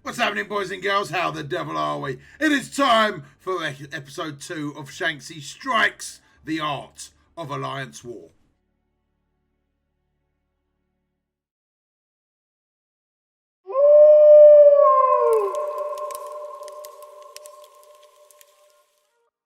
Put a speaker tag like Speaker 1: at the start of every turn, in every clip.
Speaker 1: What's happening, boys and girls? How the devil are we? It is time for episode 2 of SHANKSY Strikes, the Art of Alliance War.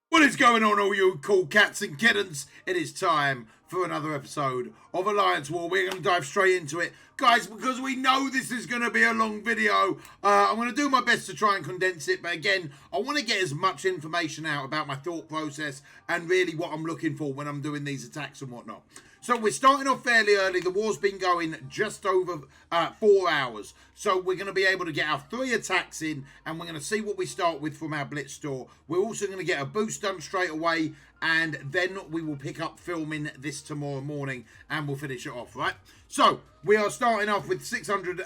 Speaker 1: What is going on, all you cool cats and kittens? It is time for another episode of Alliance War. We're going to dive straight into it. Guys, because we know this is going to be a long video, I'm going to do my best to try and condense it. But again, I want to get as much information out about my thought process and really what I'm looking for when I'm doing these attacks and whatnot. So we're starting off fairly early. The war's been going just over 4 hours. So we're going to be able to get our 3 attacks in, and we're going to see what we start with from our Blitz store. We're also going to get a boost done straight away, and then we will pick up filming this tomorrow morning, and we'll finish it off, right? So we are starting off with 600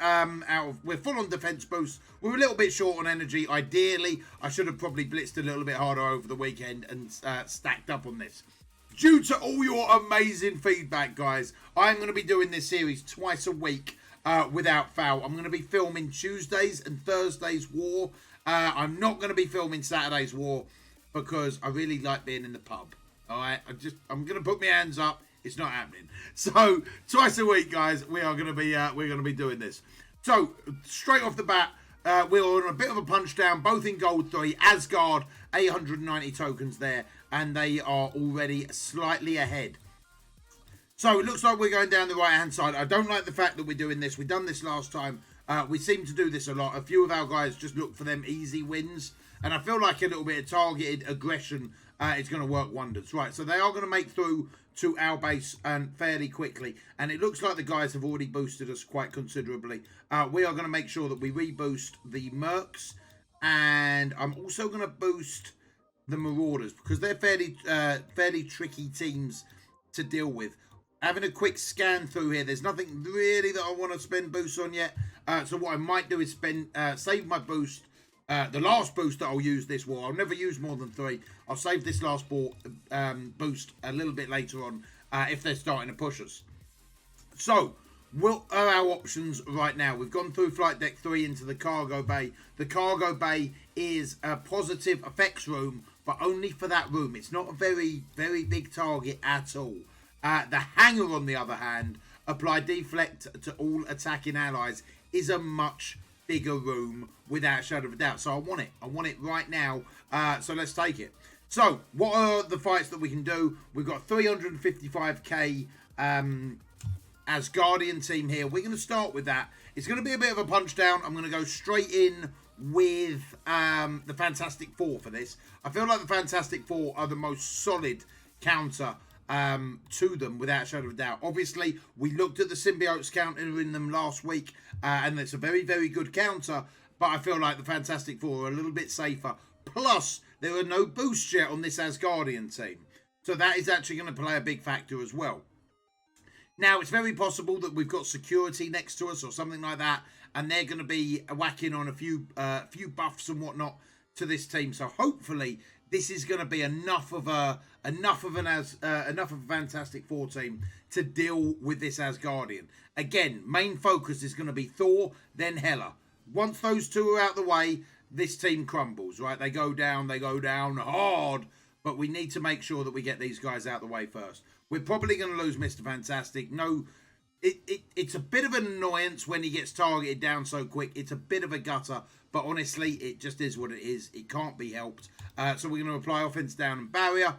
Speaker 1: we're full on defense boost. We're a little bit short on energy. Ideally, I should have probably blitzed a little bit harder over the weekend and stacked up on this. Due to all your amazing feedback, guys, I'm going to be doing this series twice a week without fail. I'm going to be filming Tuesdays and Thursdays War. I'm not going to be filming Saturdays War because I really like being in the pub. All right, I'm going to put my hands up. It's not happening. So twice a week, guys, we're going to be doing this. So straight off the bat, we're on a bit of a punch down, both in gold 3. Asgard, 890 tokens there, and they are already slightly ahead. So it looks like we're going down the right hand side. I don't like the fact that we're doing this. We've done this last time. We seem to do this a lot. A few of our guys just look for them easy wins, and I feel like a little bit of targeted aggression is going to work wonders. Right, so they are going to make through to our base and fairly quickly, and it looks like the guys have already boosted us quite considerably. We are going to make sure that we reboost the Mercs, and I'm also going to boost the Marauders because they're fairly tricky teams to deal with. Having a quick scan through here, there's nothing really that I want to spend boosts on yet. So what I might do is save my boost. The last boost that I'll use this war, I'll never use more than 3. I'll save this last boost a little bit later on if they're starting to push us. So, what are our options right now? We've gone through Flight Deck 3 into the cargo bay. The cargo bay is a positive effects room, but only for that room. It's not a very, very big target at all. The hangar, on the other hand, apply deflect to all attacking allies, is a much bigger room without a shadow of a doubt. So I want it. I want it right now. So let's take it. So what are the fights that we can do? We've got 355k Asgardian team here. We're going to start with that. It's going to be a bit of a punch down. I'm going to go straight in with the Fantastic Four for this. I feel like the Fantastic Four are the most solid counter to them without a shadow of a doubt. Obviously, we looked at the symbiotes counter in them last week, and it's a very, very good counter, but I feel like the Fantastic Four are a little bit safer. Plus, there are no boosts yet on this Asgardian team, so that is actually going to play a big factor as well. Now, it's very possible that we've got security next to us or something like that, and they're going to be whacking on a few buffs and whatnot to this team. So hopefully, this is going to be enough of a Fantastic Four team to deal with this Asgardian. Again, main focus is going to be Thor, then Hela. Once those two are out the way, this team crumbles, right? They go down hard, but we need to make sure that we get these guys out the way first. We're probably going to lose Mr. Fantastic. No, it's a bit of an annoyance when he gets targeted down so quick. It's a bit of a gutter, but honestly, it just is what it is. It can't be helped. So we're going to apply offense down and barrier.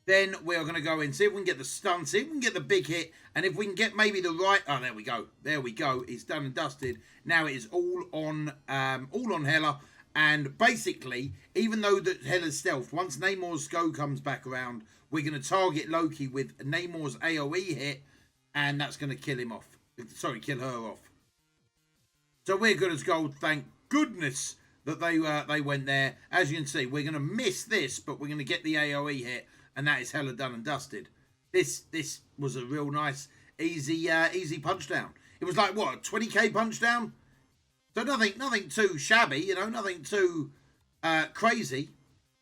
Speaker 1: Then we are going to go in, see if we can get the stun, see if we can get the big hit, and if we can get maybe the right... Oh, there we go. There we go. It's done and dusted. Now it is all on Hela. And basically, even though that Hela's stealth, once Namor's go comes back around, we're going to target Loki with Namor's AoE hit, and that's going to kill him off. Sorry, kill her off. So we're good as gold, thank goodness that they went there. As you can see, we're going to miss this, but we're going to get the AoE hit, and that is hella done and dusted. This was a real nice, easy punch down. It was like, what, a 20k punch down? So nothing too shabby, you know, nothing too crazy.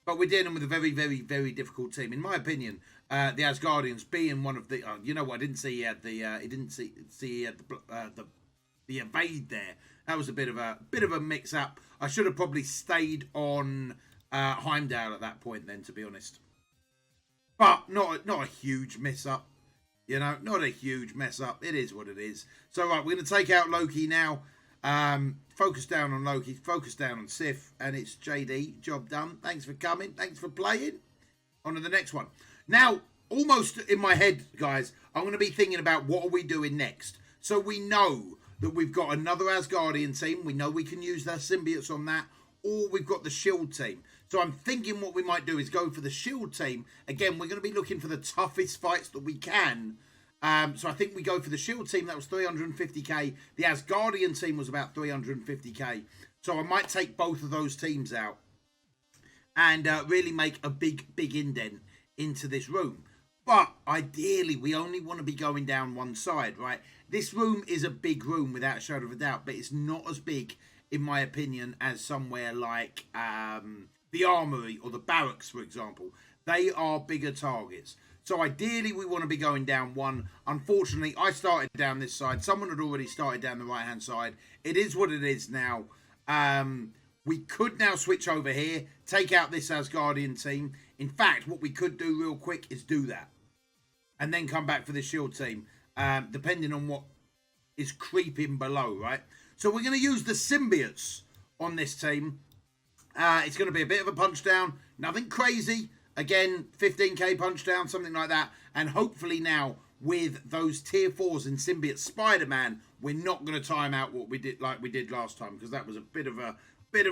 Speaker 1: But we're dealing with a very, very, very difficult team. In my opinion, the Asgardians being one of the... you know what, I didn't see he had the... he didn't see he had the the evade there. That was a bit of a mix up. I should have probably stayed on Heimdall at that point then, to be honest. But not a huge mess up. You know, not a huge mess up. It is what it is. So, right, we're going to take out Loki now. Focus down on Loki. Focus down on Sif. And it's JD. Job done. Thanks for coming. Thanks for playing. On to the next one. Now, almost in my head, guys, I'm going to be thinking about what are we doing next. So we know that we've got another Asgardian team. We know we can use their symbiotes on that. Or we've got the Shield team. So I'm thinking what we might do is go for the Shield team. Again, we're going to be looking for the toughest fights that we can. So I think we go for the Shield team. That was 350k. The Asgardian team was about 350k. So I might take both of those teams out. And really make a big indent into this room. But ideally, we only want to be going down one side, right? This room is a big room without a shadow of a doubt. But it's not as big, in my opinion, as somewhere like the Armory or the Barracks, for example. They are bigger targets. So ideally, we want to be going down one. Unfortunately, I started down this side. Someone had already started down the right-hand side. It is what it is now. We could now switch over here, take out this Asgardian team. In fact, what we could do real quick is do that. And then come back for the Shield team, depending on what is creeping below, right? So we're going to use the symbiotes on this team. It's going to be a bit of a punch down. Nothing crazy. Again, 15k punch down, something like that. And hopefully now, with those tier 4s and symbiote Spider-Man, we're not going to time out what we did like we did last time. Because that was a bit of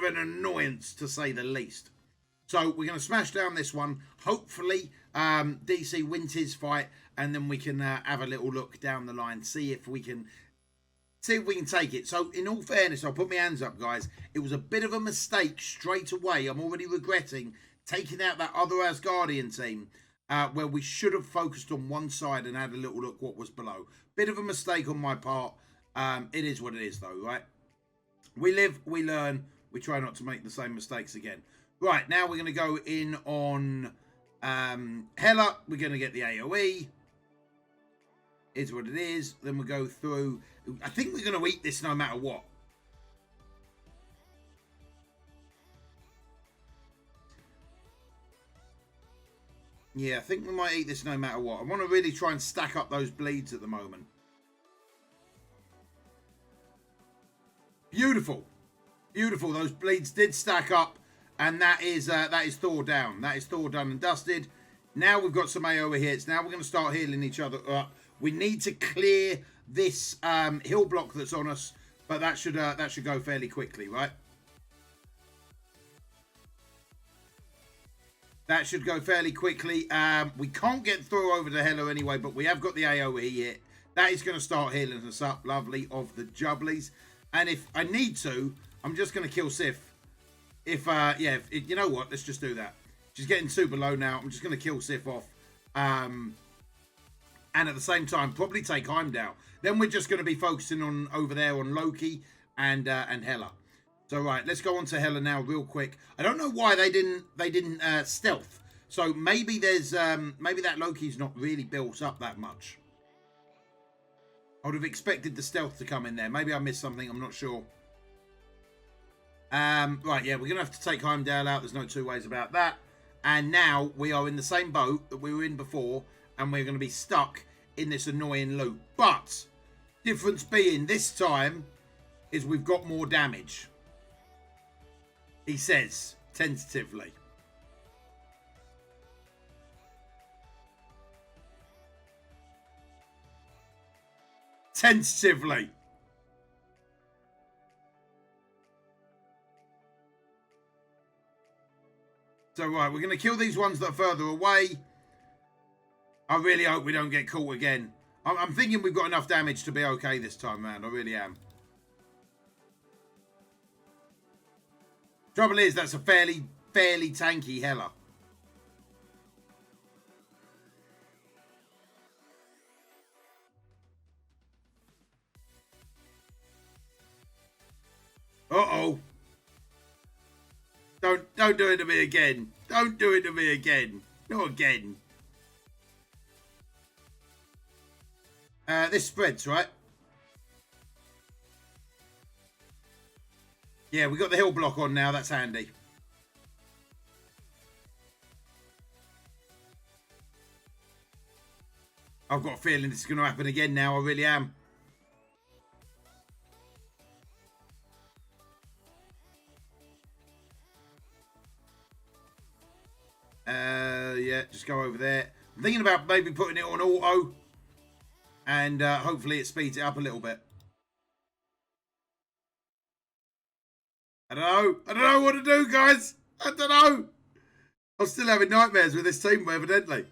Speaker 1: an annoyance, to say the least. So we're going to smash down this one. Hopefully, DC wins his fight. And then we can have a little look down the line. See if we can take it. So, in all fairness, I'll put my hands up, guys. It was a bit of a mistake straight away. I'm already regretting taking out that other Asgardian team where we should have focused on one side and had a little look what was below. Bit of a mistake on my part. It is what it is, though, right? We live, we learn. We try not to make the same mistakes again. Right, now we're going to go in on Hela. We're going to get the AoE. Is what it is. Then we'll go through. I think we're going to eat this no matter what. Yeah, I think we might eat this no matter what. I want to really try and stack up those bleeds at the moment. Beautiful. Beautiful. Those bleeds did stack up. And that is Thor down. That is Thor done and dusted. Now we've got some AoE hits. Now we're going to start healing each other up. We need to clear this hill block that's on us, but that should go fairly quickly, right? That should go fairly quickly. We can't get through over to Hela anyway, but we have got the AoE hit. That is going to start healing us up. Lovely of the jubblies. And if I need to, I'm just going to kill Sif. You know what? Let's just do that. She's getting super low now. I'm just going to kill Sif off. And at the same time, probably take Heimdall. Then we're just going to be focusing on over there on Loki and Hela. So right, let's go on to Hela now real quick. I don't know why they didn't stealth. So maybe there's maybe that Loki's not really built up that much. I would have expected the stealth to come in there. Maybe I missed something. I'm not sure. Right, yeah, we're gonna have to take Heimdall out. There's no two ways about that. And now we are in the same boat that we were in before, and we're going to be stuck in this annoying loop. But difference being this time is we've got more damage. He says tentatively. Tentatively. So, right, we're going to kill these ones that are further away. I really hope we don't get caught again. I'm thinking we've got enough damage to be okay this time around. I really am. Trouble is, that's a fairly tanky Hela. Uh-oh. Don't do it to me again. Don't do it to me again. Not again. This spreads, right? Yeah, we got the hill block on now. That's handy. I've got a feeling this is going to happen again now. I really am. Yeah, just go over there. I'm thinking about maybe putting it on auto. And hopefully it speeds it up a little bit. I don't know. I don't know what to do, guys. I don't know. I'm still having nightmares with this team, evidently.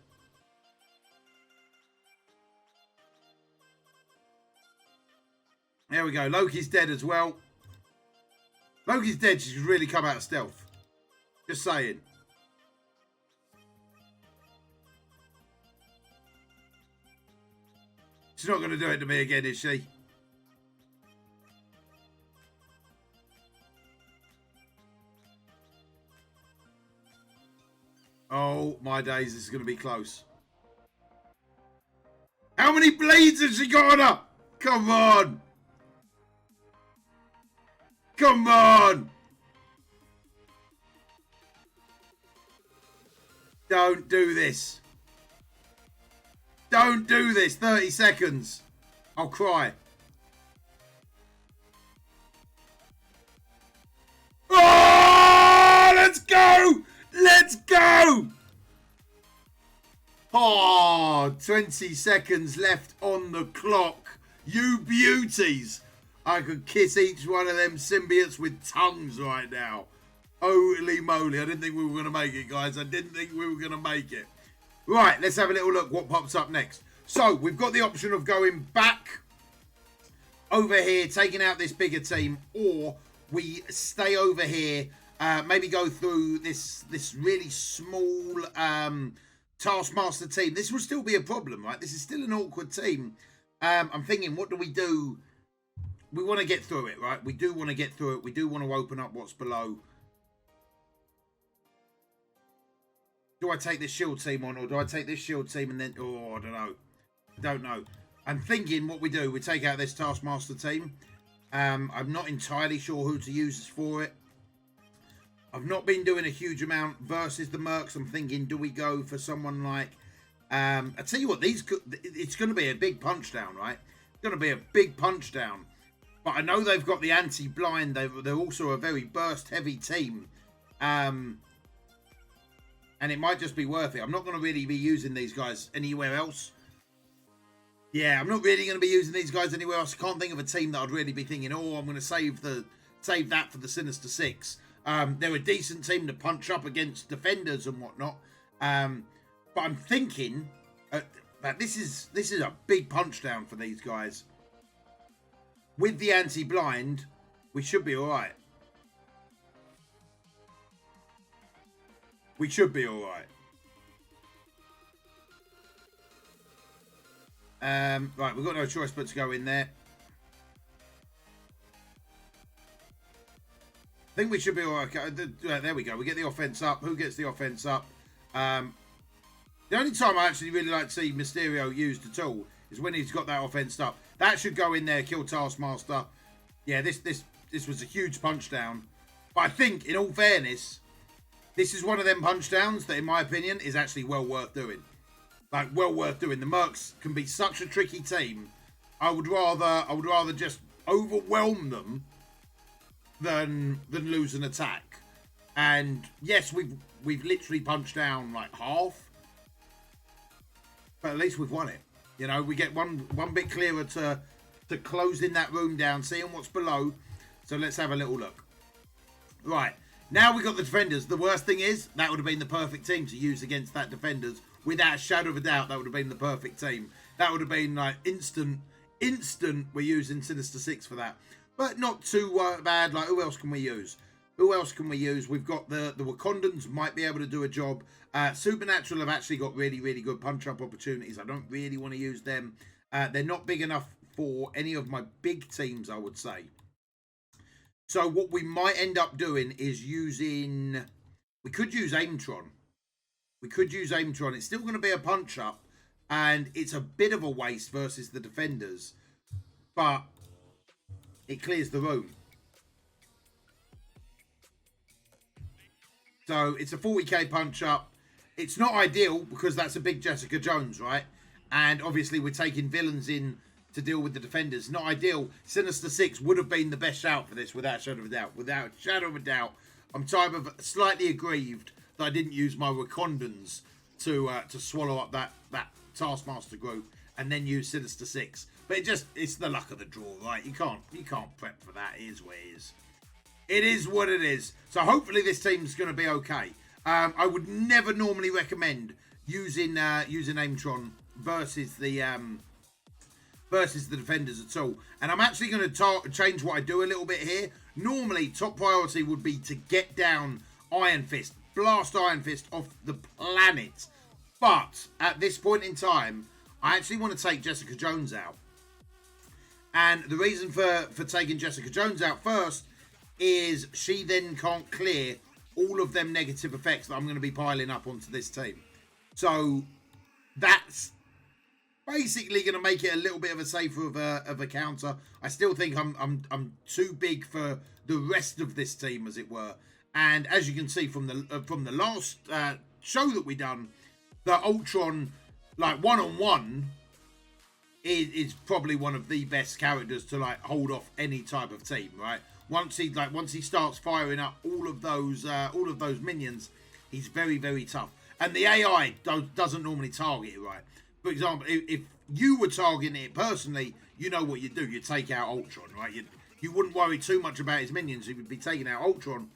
Speaker 1: There we go. Loki's dead as well. Loki's dead. She's really come out of stealth. Just saying. She's not going to do it to me again, is she? Oh, my days. This is going to be close. How many bleeds has she got on her? Come on. Come on. Don't do this. Don't do this. 30 seconds. I'll cry. Oh, let's go. Let's go. Oh, 20 seconds left on the clock. You beauties. I could kiss each one of them symbiotes with tongues right now. Holy moly. I didn't think we were going to make it, guys. I didn't think we were going to make it. Right, let's have a little look what pops up next. So, we've got the option of going back over here, taking out this bigger team, or we stay over here, maybe go through this really small Taskmaster team. This will still be a problem, right? This is still an awkward team. I'm thinking, what do we do? We want to get through it, right? We do want to get through it. We do want to open up what's below. Do I take this shield team on, or do I take this shield team and then... Oh, I don't know. I don't know. I'm thinking what we do. We take out this Taskmaster team. I'm not entirely sure who to use for it. I've not been doing a huge amount versus the Mercs. I'm thinking, do we go for someone like... I tell you what, it's going to be a big punch down, right? It's going to be a big punch down. But I know they've got the anti-blind. They're also a very burst-heavy team. And it might just be worth it. I'm not going to really be using these guys anywhere else. Yeah, I'm not really going to be using these guys anywhere else. I can't think of a team that I'd really be thinking, oh, I'm going to save that for the Sinister Six. They're a decent team to punch up against defenders and whatnot. But I'm thinking that this is a big punch down for these guys. With the anti-blind, we should be all right. We should be all right. Right, we've got no choice but to go in there. I think we should be all right. There we go. We get the offense up. Who gets the offense up? The only time I actually really like to see Mysterio used at all is when he's got that offense up. That should go in there, kill Taskmaster. Yeah, this was a huge punch down. But I think, in all fairness, this is one of them punch downs that, in my opinion, is actually well worth doing. Like, well worth doing. The Mercs can be such a tricky team. I would rather just overwhelm them than lose an attack. And yes, we've literally punched down like half. But at least we've won it. You know, we get one bit clearer to closing that room down, seeing what's below. So let's have a little look. Right. Now we got the defenders. The worst thing is, that would have been the perfect team to use against that defenders. Without a shadow of a doubt, that would have been the perfect team. That would have been like instant, we're using Sinister Six for that. But not too bad. Like, who else can we use? Who else can we use? We've got the Wakandans might be able to do a job. Supernatural have actually got really, really good punch-up opportunities. I don't really want to use them. They're not big enough for any of my big teams, I would say. So what we might end up doing is using... We could use Aimtron. We could use Aimtron. It's still going to be a punch-up. And it's a bit of a waste versus the defenders. But it clears the room. So it's a 40k punch up. It's not ideal because that's a big Jessica Jones, right? And obviously we're taking villains in to deal with the defenders. Not ideal. Sinister Six would have been the best shout for this, without a shadow of a doubt. Without a shadow of a doubt. I'm slightly aggrieved that I didn't use my Wakandans to swallow up that Taskmaster group and then use Sinister Six. But it's the luck of the draw, right? You can't prep for that. It is what it is. It is what it is. So hopefully this team's going to be okay. I would never normally recommend using Aimtron versus the defenders at all. And I'm actually going to change what I do a little bit here. Normally, top priority would be to get down Iron Fist, blast Iron Fist off the planet. But at this point in time, I actually want to take Jessica Jones out. And the reason for taking Jessica Jones out first is she then can't clear all of them negative effects that I'm going to be piling up onto this team. So that's basically going to make it a little bit of a safer of a counter. I still think I'm too big for the rest of this team, as it were. And as you can see from the last show that we done, the Ultron, like one-on-one, is probably one of the best characters to like hold off any type of team, right? Once he starts firing up all of those minions, he's very, very tough. And the AI doesn't normally target it, right? For example, if you were targeting it personally, you know what you do. You take out Ultron, right? You wouldn't worry too much about his minions. You would be taking out Ultron,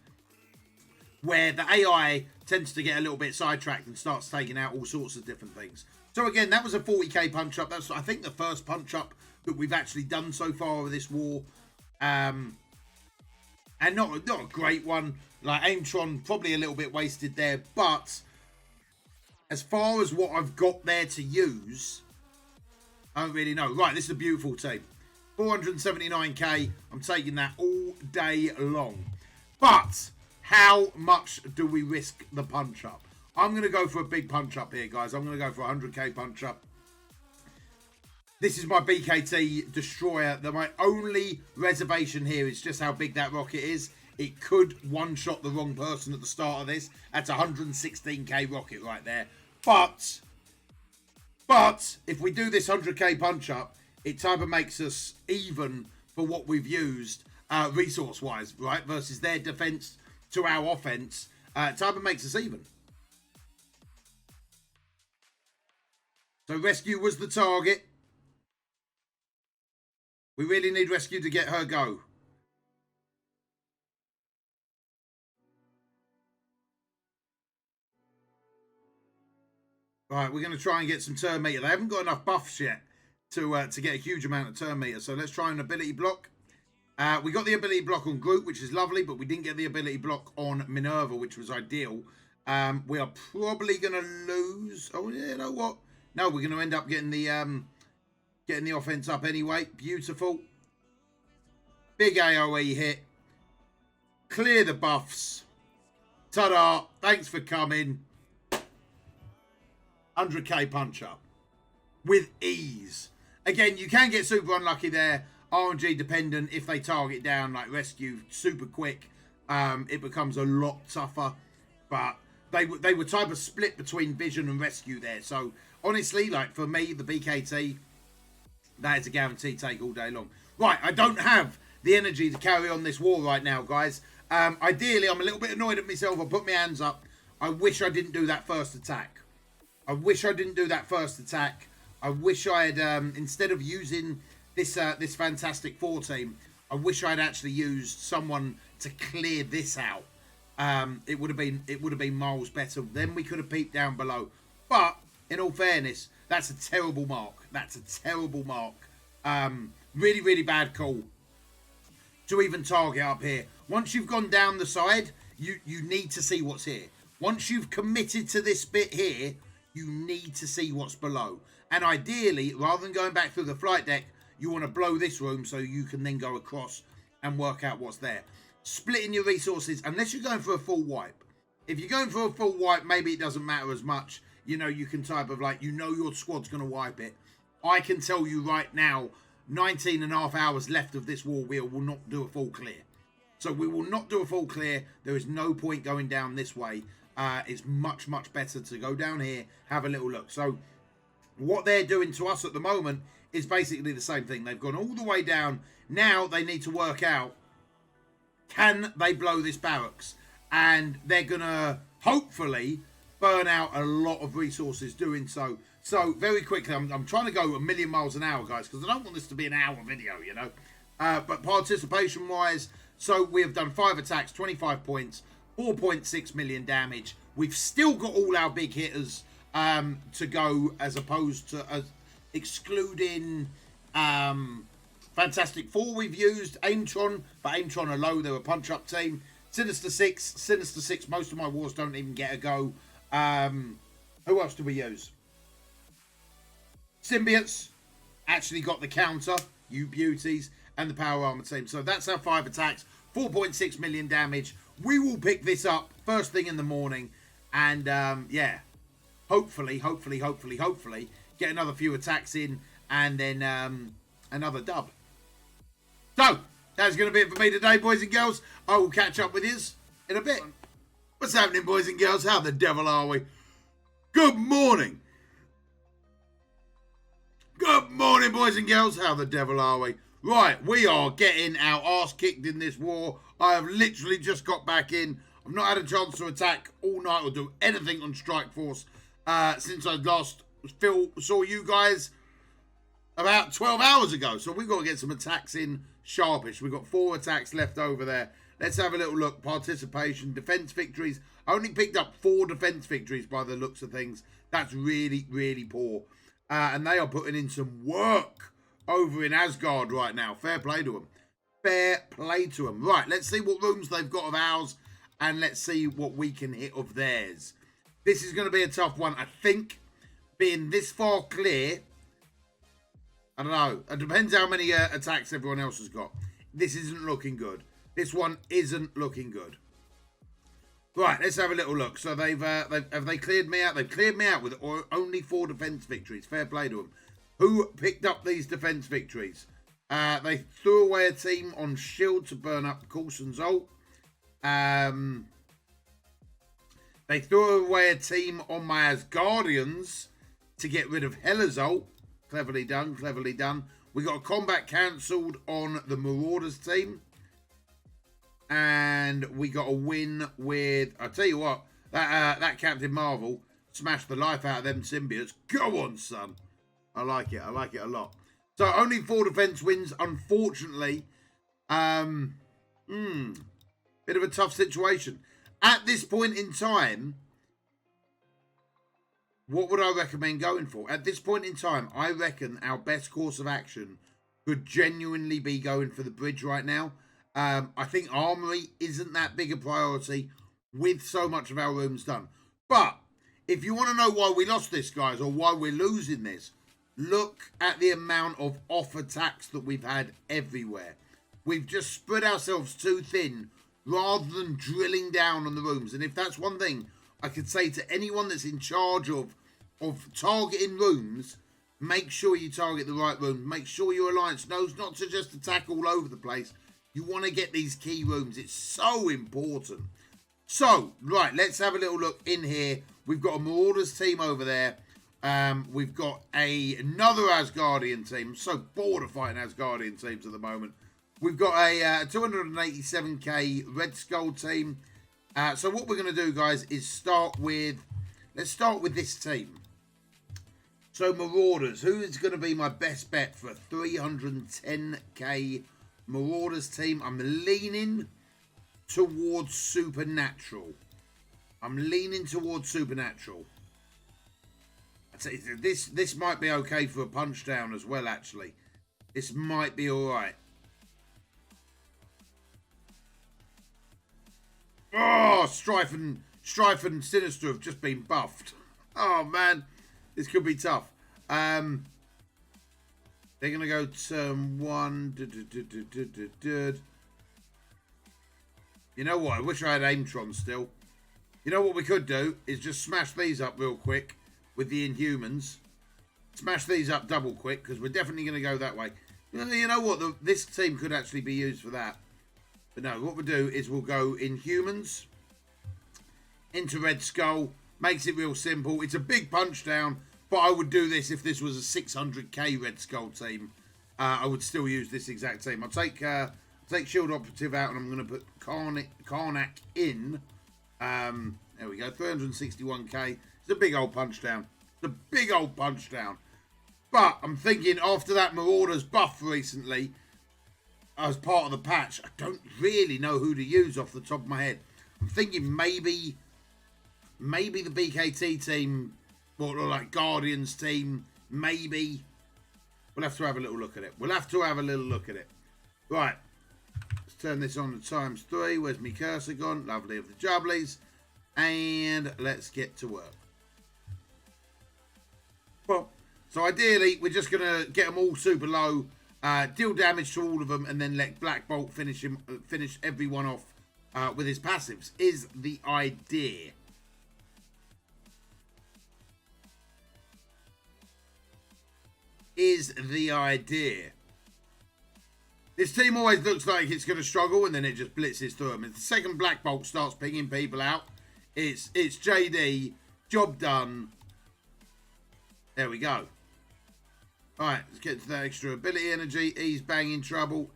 Speaker 1: where the AI tends to get a little bit sidetracked and starts taking out all sorts of different things. So again, that was a 40k punch up. That's, I think, the first punch up that we've actually done so far with this war. And not a great one. Like Aimtron, probably a little bit wasted there. But as far as what I've got there to use, I don't really know. Right, this is a beautiful team. 479k. I'm taking that all day long. But how much do we risk the punch up? I'm going to go for a big punch up here, guys. I'm going to go for a 100k punch up. This is my BKT Destroyer. My only reservation here is just how big that rocket is. It could one-shot the wrong person at the start of this. That's a 116k rocket right there. But if we do this 100k punch-up, it type of makes us even for what we've used resource-wise, right? Versus their defense to our offense. Type of makes us even. So Rescue was the target. We really need Rescue to get her go. Right, we're going to try and get some turn meter. They haven't got enough buffs yet to get a huge amount of turn meter. So let's try an ability block. We got the ability block on Groot, which is lovely, but we didn't get the ability block on Minerva, which was ideal. We are probably going to lose. Oh, yeah, you know what? No, we're going to end up getting the offense up anyway. Beautiful. Big AoE hit. Clear the buffs. Ta-da. Thanks for coming. 100k punch up. With ease. Again, you can get super unlucky there. RNG dependent. If they target down like Rescue super quick, it becomes a lot tougher. But they were type of split between Vision and Rescue there. So honestly, like for me, the BKT, that is a guaranteed take all day long. Right, I don't have the energy to carry on this war right now, guys. Ideally, I'm a little bit annoyed at myself. I put my hands up. I wish I didn't do that first attack. I wish I didn't do that first attack. I wish I had, instead of using this Fantastic Four team, I wish I'd actually used someone to clear this out. It would have been miles better. Then we could have peeped down below. But in all fairness, that's a terrible mark. That's a terrible mark. Really, really bad call to even target up here. Once you've gone down the side, you need to see what's here. Once you've committed to this bit here, you need to see what's below. And ideally, rather than going back through the flight deck, you want to blow this room so you can then go across and work out what's there. Splitting your resources, unless you're going for a full wipe. If you're going for a full wipe, maybe it doesn't matter as much. You know, you can type of like, you know your squad's going to wipe it. I can tell you right now, 19 and a half hours left of this war wheel will not do a full clear. So we will not do a full clear. There is no point going down this way. It's much, much better to go down here, have a little look. So what they're doing to us at the moment is basically the same thing. They've gone all the way down. Now they need to work out, can they blow this barracks? And they're going to hopefully burn out a lot of resources doing so. So very quickly, I'm trying to go a million miles an hour, guys, because I don't want this to be an hour video, you know. But participation-wise, so we have done 5 attacks, 25 points, 4.6 million damage. We've still got all our big hitters to go, as opposed to excluding Fantastic Four. We've used Aimtron, but Aimtron are low. They're a punch-up team. Sinister Six. Most of my wars don't even get a go. Who else do we use? Symbiotes actually got the counter, you beauties, and the power armor team. So that's our 5 attacks, 4.6 million damage. We will pick this up first thing in the morning, and yeah, hopefully get another few attacks in, and then another dub. So that's going to be it for me today, boys and girls. I will catch up with you in a bit. What's happening, boys and girls? How the devil are we? Good morning. Good morning, boys and girls. How the devil are we? Right, we are getting our arse kicked in this war. I have literally just got back in. I've not had a chance to attack all night or do anything on Strike Force since I last saw you guys about 12 hours ago. So we've got to get some attacks in sharpish. We've got 4 attacks left over there. Let's have a little look. Participation, defense victories. I only picked up 4 defense victories by the looks of things. That's really, really poor. And they are putting in some work over in Asgard right now. Fair play to them. Fair play to them. Right, let's see what rooms they've got of ours, and let's see what we can hit of theirs. This is going to be a tough one. I think being this far clear, I don't know. It depends how many attacks everyone else has got. This isn't looking good. This one isn't looking good. Right, let's have a little look. So have they cleared me out? They've cleared me out with only 4 defense victories. Fair play to them. Who picked up these defense victories? They threw away a team on Shield to burn up Coulson's ult. They threw away a team on my Asgardians to get rid of Hela's ult. Cleverly done, cleverly done. We got a combat cancelled on the Marauders team. And we got a win with, I'll tell you what, that Captain Marvel smashed the life out of them symbiotes. Go on, son. I like it. I like it a lot. So only 4 defense wins, unfortunately. Bit of a tough situation. At this point in time, what would I recommend going for? At this point in time, I reckon our best course of action could genuinely be going for the bridge right now. I think armory isn't that big a priority with so much of our rooms done. But if you want to know why we lost this, guys, or why we're losing this, look at the amount of off attacks that we've had everywhere. We've just spread ourselves too thin rather than drilling down on the rooms. And if that's one thing I could say to anyone that's in charge of targeting rooms, make sure you target the right room. Make sure your alliance knows not to just attack all over the place. You want to get these key rooms. It's so important. So, right, let's have a little look in here. We've got a Marauders team over there. We've got another Asgardian team. I'm so bored of fighting Asgardian teams at the moment. We've got a 287k Red Skull team. So what we're going to do, guys, is let's start with this team. So Marauders, who is going to be my best bet for a 310k Marauders team? I'm leaning towards Supernatural. This might be okay for a punch down as well, actually. This might be alright. Oh, Strife and Sinister have just been buffed. Oh, man. This could be tough. They're going to go turn 1. You know what? I wish I had Aimtron still. You know what we could do is just smash these up real quick with the Inhumans. Smash these up double quick because we're definitely going to go that way. You know what? This team could actually be used for that. But no, what we'll do is we'll go in humans, into Red Skull. Makes it real simple. It's a big punch down, but I would do this if this was a 600k Red Skull team. I would still use this exact team. I'll take Shield Operative out, and I'm going to put Karnak in. There we go, 361k. It's a big old punch down. It's a big old punch down. But I'm thinking after that Marauders buff recently, as part of the patch, I don't really know who to use off the top of my head. I'm thinking maybe the BKT team, or like Guardians team, maybe. We'll have to have a little look at it. Right. Let's turn this on to ×3. Where's my cursor gone? Lovely of the jubblies. And let's get to work. Well, so ideally, we're just going to get them all super low, deal damage to all of them, and then let Black Bolt finish everyone off with his passives, is the idea. This team always looks like it's going to struggle, and then it just blitzes through them. If the second Black Bolt starts pinging people out, it's JD, job done. There we go. Alright, let's get to that extra ability energy. He's banging trouble.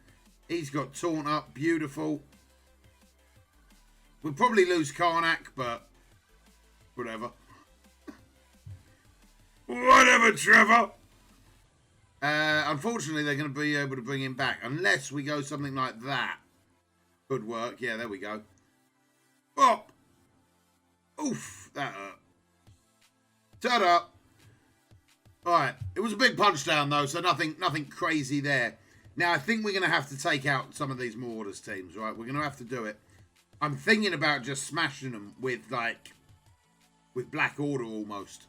Speaker 1: He's got taunt up. Beautiful. We'll probably lose Karnak, but whatever. Whatever, Trevor. Unfortunately, they're going to be able to bring him back. Unless we go something like that. Good work. Yeah, there we go. Oh. Oof. That hurt. Ta-da. Alright. It was a big punch down, though, so nothing crazy there. Now, I think we're going to have to take out some of these Marauders teams, right? We're going to have to do it. I'm thinking about just smashing them with Black Order almost.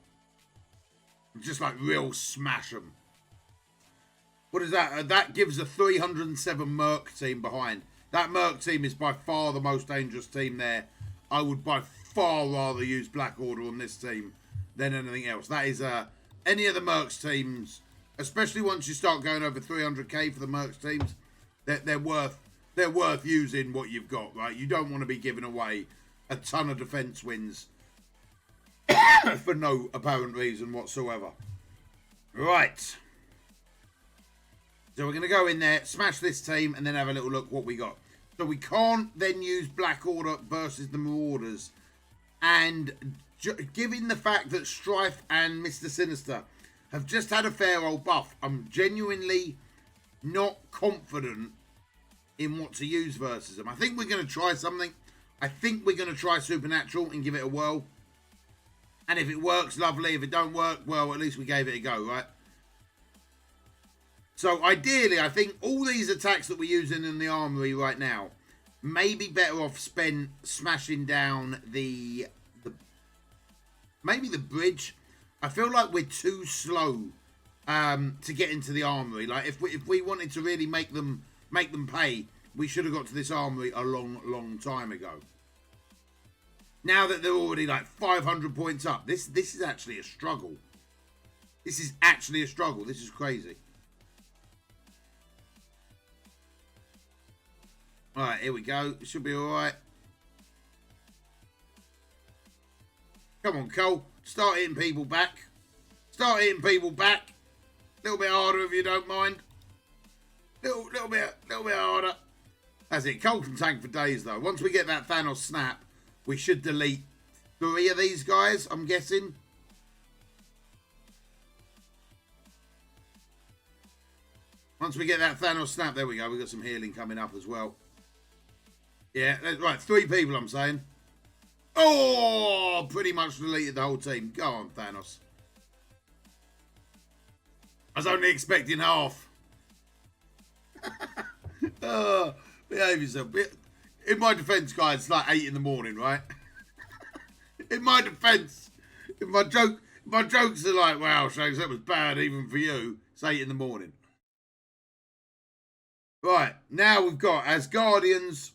Speaker 1: Just like real smash them. What is that? That gives a 307 Merc team behind. That Merc team is by far the most dangerous team there. I would by far rather use Black Order on this team than anything else. That is any of the Mercs teams, especially once you start going over 300k for the Mercs teams, they're worth using what you've got, right? You don't want to be giving away a ton of defense wins for no apparent reason whatsoever. Right. So we're going to go in there, smash this team, and then have a little look what we got. So we can't then use Black Order versus the Marauders. And given the fact that Strife and Mr. Sinister have just had a fair old buff, I'm genuinely not confident in what to use versus them. I think we're going to try something. I think we're going to try Supernatural and give it a whirl. And if it works, lovely. If it don't work, well, at least we gave it a go, right? So ideally, I think all these attacks that we're using in the armory right now may be better off spent smashing down maybe the bridge. I feel like we're too slow to get into the armory. Like if we wanted to really make them pay, we should have got to this armory a long time ago. Now that they're already like 500 points up, this is actually a struggle. This is actually a struggle. This is crazy. Alright, here we go. It should be alright. Come on, Cole. Start hitting people back. Start hitting people back. A little bit harder if you don't mind. Little bit harder. That's it. Cole can tank for days, though. Once we get that Thanos snap, we should delete 3 of these guys, I'm guessing. Once we get that Thanos snap, there we go. We've got some healing coming up as well. Yeah, right, 3 people, I'm saying. Oh, pretty much deleted the whole team. Go on, Thanos. I was only expecting half. Oh, behave yourself. In my defense, guys, it's like 8 in the morning, right? In my defense, if my jokes are like, wow, Shanks, that was bad even for you, it's 8 in the morning. Right, now we've got, as Guardians,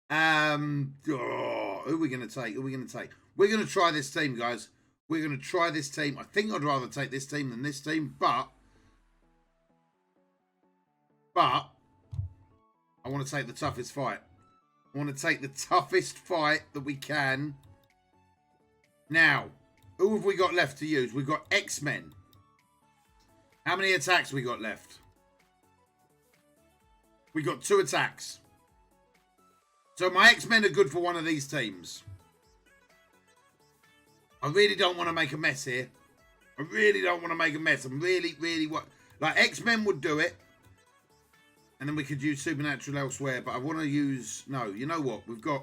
Speaker 1: who are we going to take? We're going to try this team, guys. We're going to try this team. I think I'd rather take this team than this team, but I I want to take the toughest fight. I want to take the toughest fight that we can. Now, who have we got left to use? We've got X-Men. How many attacks we got left? We got 2 attacks. So my X-Men are good for one of these teams. I really don't want to make a mess here. I really don't want to make a mess. I'm really like X-Men would do it. And then we could use Supernatural elsewhere. But I want to use... No, you know what? We're going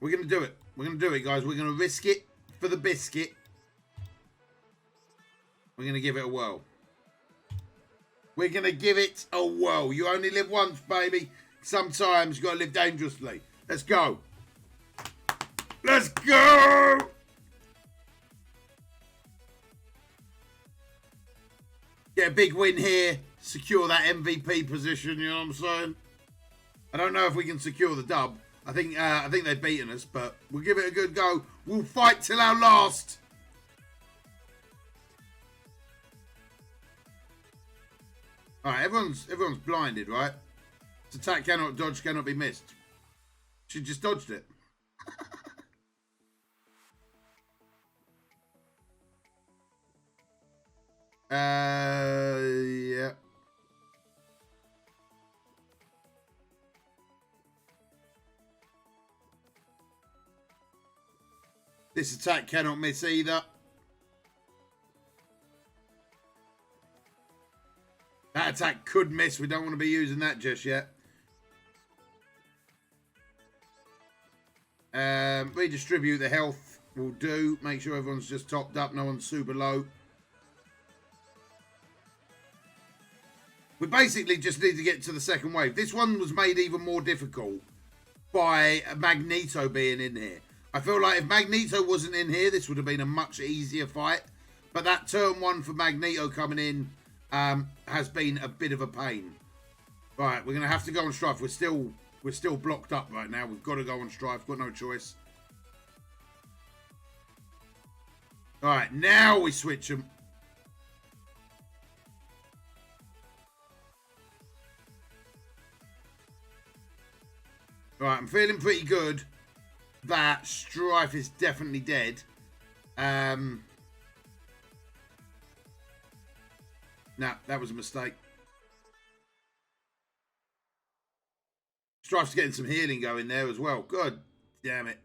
Speaker 1: to do it. We're going to do it, guys. We're going to risk it for the biscuit. We're going to give it a whirl. We're going to give it a whirl. You only live once, baby. Sometimes you got to live dangerously. Let's go. Let's go. Get a big win here. Secure that MVP position, you know what I'm saying? I don't know if we can secure the dub. I think they've beaten us, but we'll give it a good go. We'll fight till our last. Alright, everyone's blinded, right? This attack cannot dodge, cannot be missed. She just dodged it. Yeah. This attack cannot miss either. That attack could miss. We don't want to be using that just yet. Redistribute the health will do. Make sure everyone's just topped up. No one's super low. We basically just need to get to the second wave. This one was made even more difficult by Magneto being in here. I feel like if Magneto wasn't in here, this would have been a much easier fight. But that turn 1 for Magneto coming in has been a bit of a pain. Right, we're going to have to go on Strife. We're still blocked up right now. We've got to go on Strife. Got no choice. All right, now we switch them. All right, I'm feeling pretty good that Strife is definitely dead. Nah, that was a mistake. Strife's getting some healing going there as well. Good. Damn it.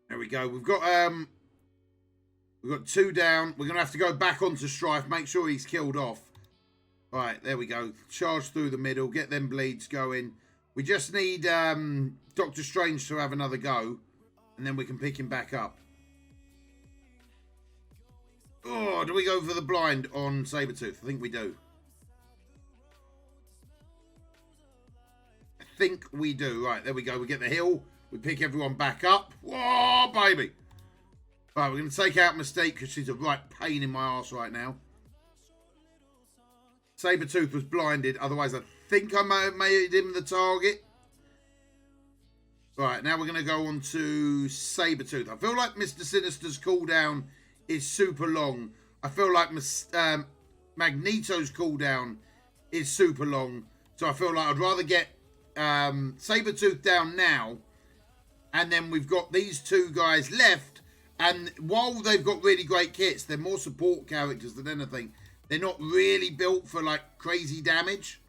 Speaker 1: There we go. We've got 2 down. We're gonna have to go back onto Strife. Make sure he's killed off. All right, there we go. Charge through the middle. Get them bleeds going. We just need Doctor Strange to have another go. And then we can pick him back up. Oh, do we go for the blind on Sabretooth? I think we do. I think we do. Right, there we go. We get the heal. We pick everyone back up. Whoa, baby. Right, we're going to take out Mystique because she's a right pain in my arse right now. Sabretooth was blinded. Otherwise, I think I might have made him the target. Right, now we're going to go on to Sabretooth. I feel like Mr. Sinister's cooldown is super long. I feel like Magneto's cooldown is super long. So I feel like I'd rather get Sabretooth down now. And then we've got these 2 guys left. And while they've got really great kits, they're more support characters than anything. They're not really built for like crazy damage.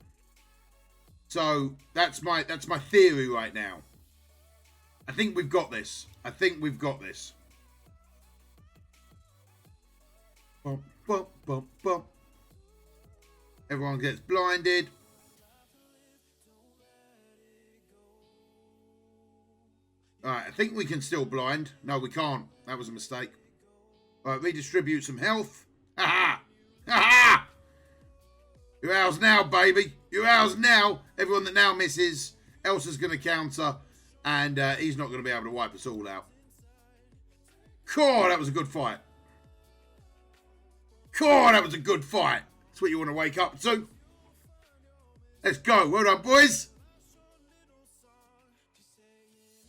Speaker 1: So that's my theory right now. I think we've got this. I think we've got this. Bump, bump, bump, bump. Everyone gets blinded. Alright, I think we can still blind. No, we can't. That was a mistake. Alright, redistribute some health. Ha ha! Ha ha! You're ours now, baby. You're ours now. Everyone that now misses, Elsa's going to counter. And he's not going to be able to wipe us all out. Cool, that was a good fight. Cool, that was a good fight. That's what you want to wake up to. Let's go. Well done, boys.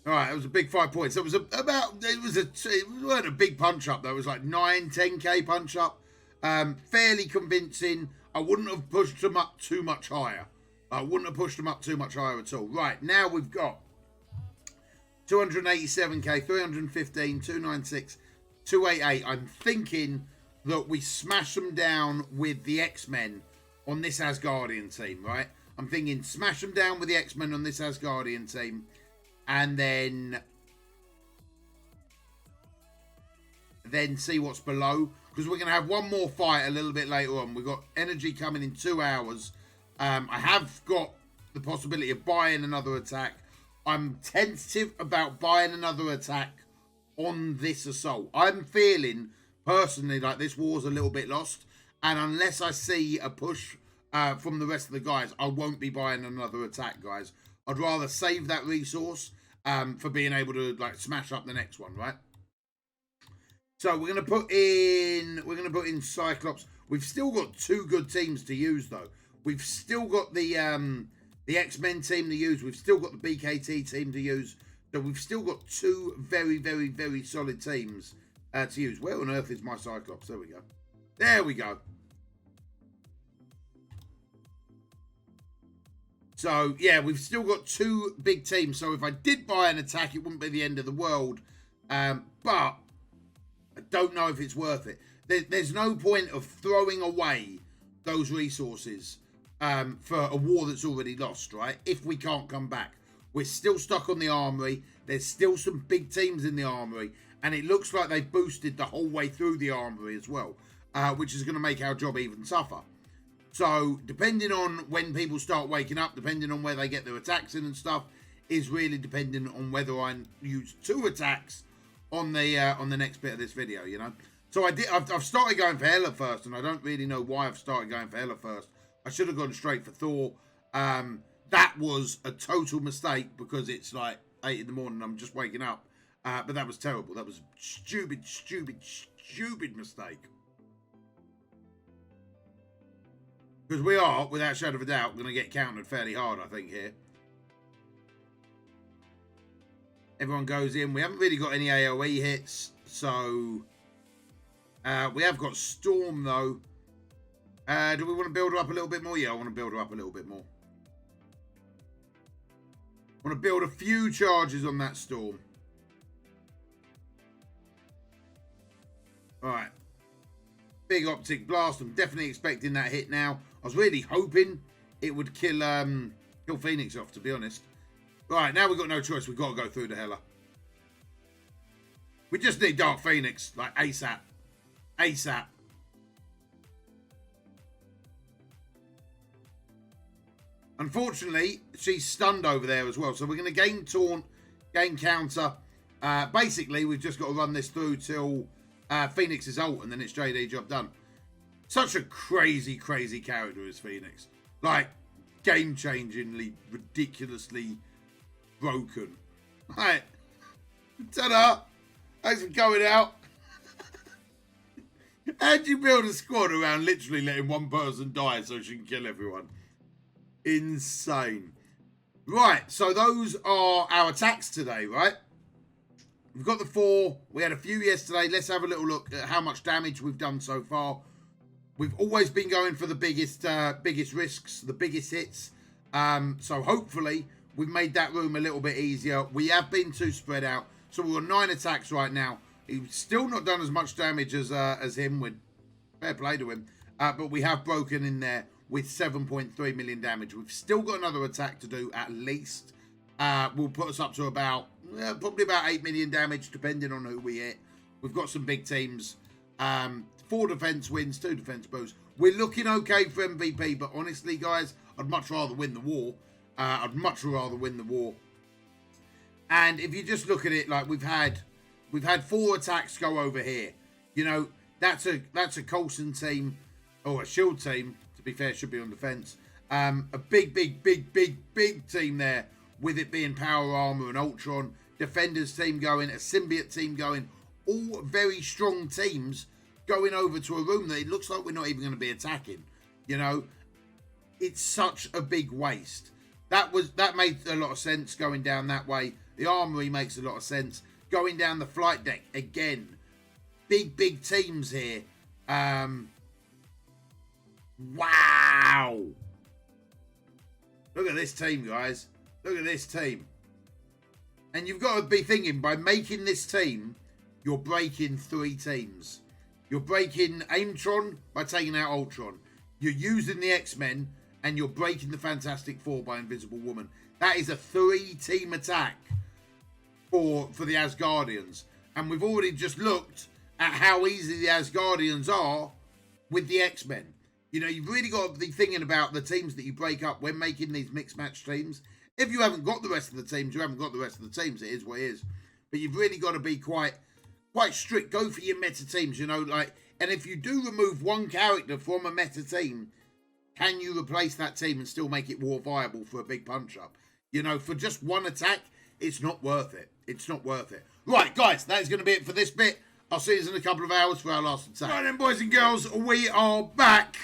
Speaker 1: All right, it was a big 5 points. It was it weren't a big punch up though. It was like 9, 10k punch up. Fairly convincing. I wouldn't have pushed them up too much higher. I wouldn't have pushed them up too much higher at all. Right, now we've got 287k, 315, 296, 288. I'm thinking that we smash them down with the X-Men on this Asgardian team, right? I'm thinking smash them down with the X-Men on this Asgardian team, and then see what's below, because we're going to have one more fight a little bit later on. We've got energy coming in 2 hours. I have got the possibility of buying another attack. I'm tentative about buying another attack on this assault. I'm feeling personally like this war's a little bit lost, and unless I see a push from the rest of the guys, I won't be buying another attack, guys. I'd rather save that resource for being able to like smash up the next one, right? So we're gonna put in Cyclops. We've still got 2 good teams to use though. We've still got the X-Men team to use. We've still got the BKT team to use. So we've still got 2 very, very, very solid teams to use. Where on earth is my Cyclops? There we go. There we go. So, yeah, we've still got 2 big teams. So if I did buy an attack, it wouldn't be the end of the world. But I don't know if it's worth it. There's no point of throwing away those resources for a war that's already lost, right? If we can't come back. We're still stuck on the armory. There's still some big teams in the armory. And it looks like they've boosted the whole way through the armory as well, which is going to make our job even tougher. So, depending on when people start waking up, depending on where they get their attacks in and stuff, is really dependent on whether I use 2 attacks on the next bit of this video, you know. So I've started going for Hela first, and I don't really know why I've started going for Hela first. I should have gone straight for Thor. That was a total mistake because it's like 8 in the morning. I'm just waking up. But that was terrible. That was a stupid, stupid, stupid mistake. Because we are, without a shadow of a doubt, going to get countered fairly hard, I think, here. Everyone goes in. We haven't really got any AoE hits, so we have got Storm, though. Do we want to build her up a little bit more? Yeah, I want to build her up a little bit more. I want to build a few charges on that Storm. All right. Big optic blast. I'm definitely expecting that hit now. I was really hoping it would kill Phoenix off, to be honest. Right, now we've got no choice. We've got to go through the Hela. We just need Dark Phoenix, like ASAP. ASAP. Unfortunately, she's stunned over there as well. So we're going to gain taunt, gain counter. Basically, we've just got to run this through till Phoenix is ult, and then it's JD job done. Such a crazy, crazy character is Phoenix. Like, game-changingly, ridiculously broken. Right. Ta-da! Thanks for going out. How'd you build a squad around literally letting one person die so she can kill everyone? Insane. Right, so those are our attacks today, right? We've got the 4. We had a few yesterday. Let's have a little look at how much damage we've done so far. We've always been going for the biggest risks, the biggest hits. So hopefully we've made that room a little bit easier. We have been too spread out. So we're on 9 attacks right now. He's still not done as much damage as him. With fair play to him. But we have broken in there with 7.3 million damage. We've still got another attack to do at least. Will put us up to about probably about 8 million damage, depending on who we hit. We've got some big teams. 4 defense wins, 2 defense boosts. We're looking okay for MVP, but honestly, guys, I'd much rather win the war. I'd much rather win the war. And if you just look at it, like we've had 4 attacks go over here. You know, that's a Coulson team or a Shield team. To be fair, should be on defense. A big team there, with it being Power Armor and Ultron. Defenders team going, a Symbiote team going. All very strong teams going over to a room that it looks like we're not even going to be attacking. You know, it's such a big waste. That made a lot of sense going down that way. The armory makes a lot of sense. Going down the flight deck again. Big teams here. Wow. Look at this team, guys. Look at this team. And you've got to be thinking, by making this team, you're breaking 3 teams. You're breaking Aimtron by taking out Ultron. You're using the X-Men, and you're breaking the Fantastic Four by Invisible Woman. That is a 3-team attack for the Asgardians. And we've already just looked at how easy the Asgardians are with the X-Men. You know, you've really got to be thinking about the teams that you break up when making these mixed match teams. If you haven't got the rest of the teams, you haven't got the rest of the teams. It is what it is. But you've really got to be quite strict. Go for your meta teams, you know, like, and if you do remove one character from a meta team, can you replace that team and still make it more viable for a big punch up? You know, for just one attack, it's not worth it. It's not worth it. Right, guys, that is going to be it for this bit. I'll see you in a couple of hours for our last attack. Right then, boys and girls, we are back.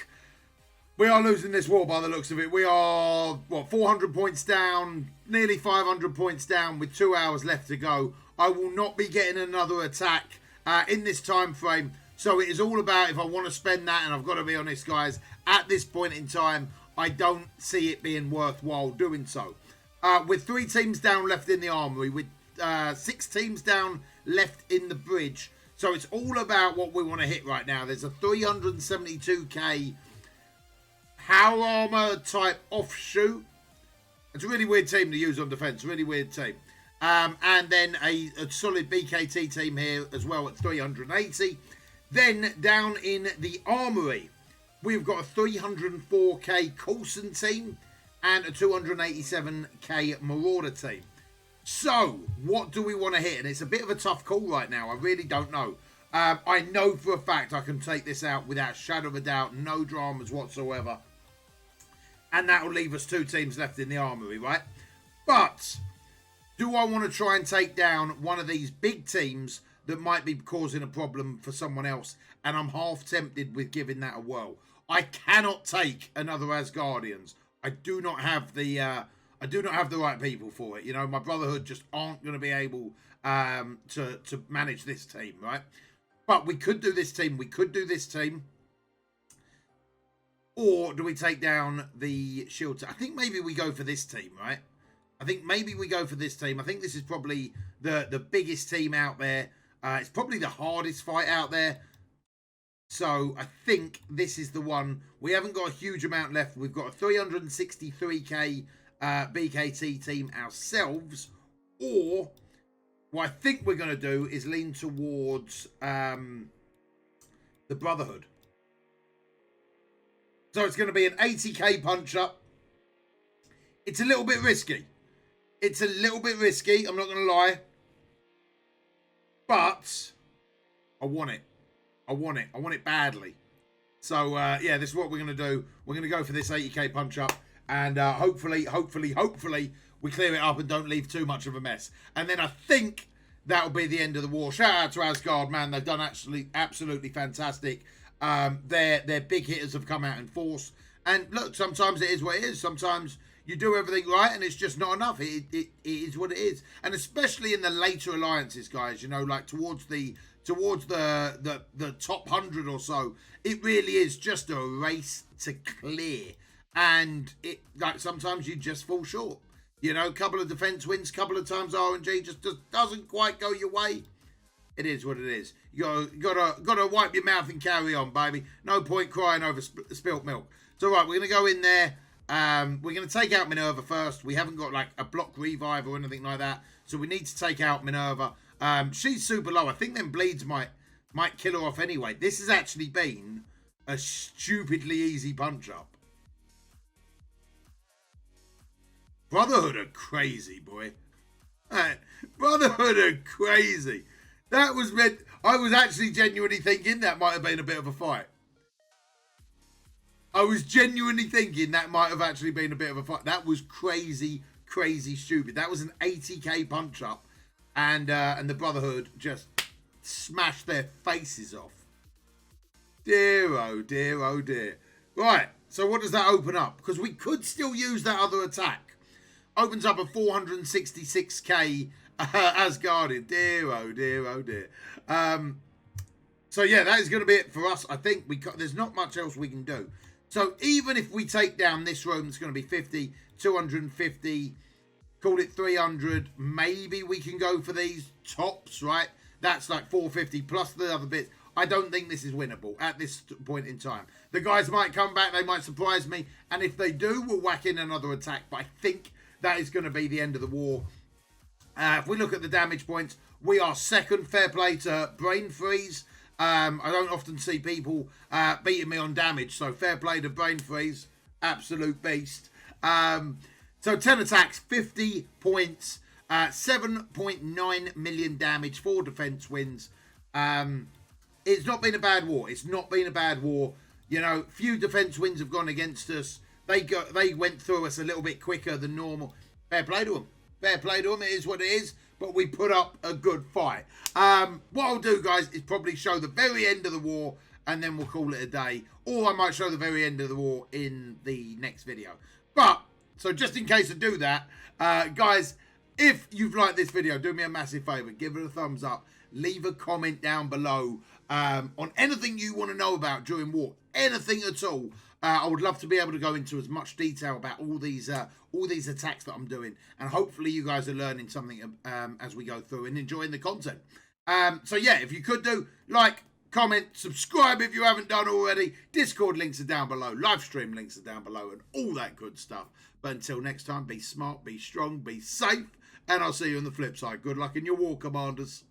Speaker 1: We are losing this war by the looks of it. We are, what, 400 points down, nearly 500 points down with 2 hours left to go. I will not be getting another attack in this time frame. So it is all about if I want to spend that, and I've got to be honest, guys, at this point in time, I don't see it being worthwhile doing so. With 3 teams down left in the armory, with 6 teams down left in the bridge. So it's all about what we want to hit right now. There's a 372k power armor type offshoot. It's a really weird team to use on defense. Really weird team. And then a solid BKT team here as well at 380. Then down in the armory, we've got a 304k Coulson team and a 287k Marauder team. So, what do we want to hit? And it's a bit of a tough call right now. I really don't know. I know for a fact I can take this out without a shadow of a doubt. No dramas whatsoever. And that will leave us 2 teams left in the armory, right? But, do I want to try and take down one of these big teams that might be causing a problem for someone else? And I'm half tempted with giving that a whirl. I cannot take another Asgardians. I do not have the right people for it. You know, my Brotherhood just aren't going to be able to manage this team, right? But we could do this team. We could do this team. Or do we take down the shield? I think maybe we go for this team, right? I think maybe we go for this team. I think this is probably the biggest team out there. It's probably the hardest fight out there. So I think this is the one. We haven't got a huge amount left. We've got a 363k BKT team ourselves. Or what I think we're going to do is lean towards the Brotherhood. So it's going to be an 80k punch up. It's a little bit risky. It's a little bit risky, I'm not going to lie. But I want it. I want it. I want it badly. So, yeah, this is what we're going to do. We're going to go for this 80k punch up. And hopefully, we clear it up and don't leave too much of a mess. And then I think that'll be the end of the war. Shout out to Asgard, man. They've done absolutely fantastic. Their big hitters have come out in force. And look, sometimes it is what it is. Sometimes you do everything right and it's just not enough. It is what it is. And especially in the later alliances, guys, you know, like towards the top 100 or so, it really is just a race to clear. And it, like, sometimes you just fall short. You know, a couple of defense wins, couple of times RNG just doesn't quite go your way. It is what it is. You gotta wipe your mouth and carry on, baby. No point crying over spilt milk. So right, we're gonna go in there. We're gonna take out Minerva first. We haven't got like a block revive or anything like that, so we need to take out Minerva. She's super low. I think them bleeds might kill her off anyway. This has actually been a stupidly easy punch up. Brotherhood are crazy, boy. Brotherhood are crazy. That was meant. I was actually genuinely thinking that might have been a bit of a fight. I was genuinely thinking that might have actually been a bit of a fight. That was crazy, crazy stupid. That was an 80k punch up, and the Brotherhood just smashed their faces off. Dear, oh dear, oh dear. Right, so what does that open up? Because we could still use that other attack. Opens up a 466k Asgardian. Dear, oh dear, oh dear. So yeah, that is going to be it for us. I think there's not much else we can do. So even if we take down this room, it's going to be 50, 250, call it 300. Maybe we can go for these tops, right? That's like 450 plus the other bits. I don't think this is winnable at this point in time. The guys might come back. They might surprise me. And if they do, we'll whack in another attack. But I think that is going to be the end of the war. If we look at the damage points, we are second. Fair play to Brain Freeze. I don't often see people beating me on damage. So fair play to Brain Freeze. Absolute beast. So 10 attacks, 50 points, 7.9 million damage, 4 defense wins. It's not been a bad war. It's not been a bad war. You know, few defense wins have gone against us. They went through us a little bit quicker than normal. Fair play to them. Fair play to them. It is what it is. But we put up a good fight. What I'll do, guys, is probably show the very end of the war, and then we'll call it a day. Or I might show the very end of the war in the next video. But, so just in case I do that, guys, if you've liked this video, do me a massive favour. Give it a thumbs up. Leave a comment down below on anything you want to know about during war. Anything at all. I would love to be able to go into as much detail about all these attacks that I'm doing, and hopefully you guys are learning something as we go through and enjoying the content. So yeah, if you could do like, comment, subscribe if you haven't done already. Discord links are down below, live stream links are down below, and all that good stuff. But until next time, be smart, be strong, be safe, and I'll see you on the flip side. Good luck in your war, commanders.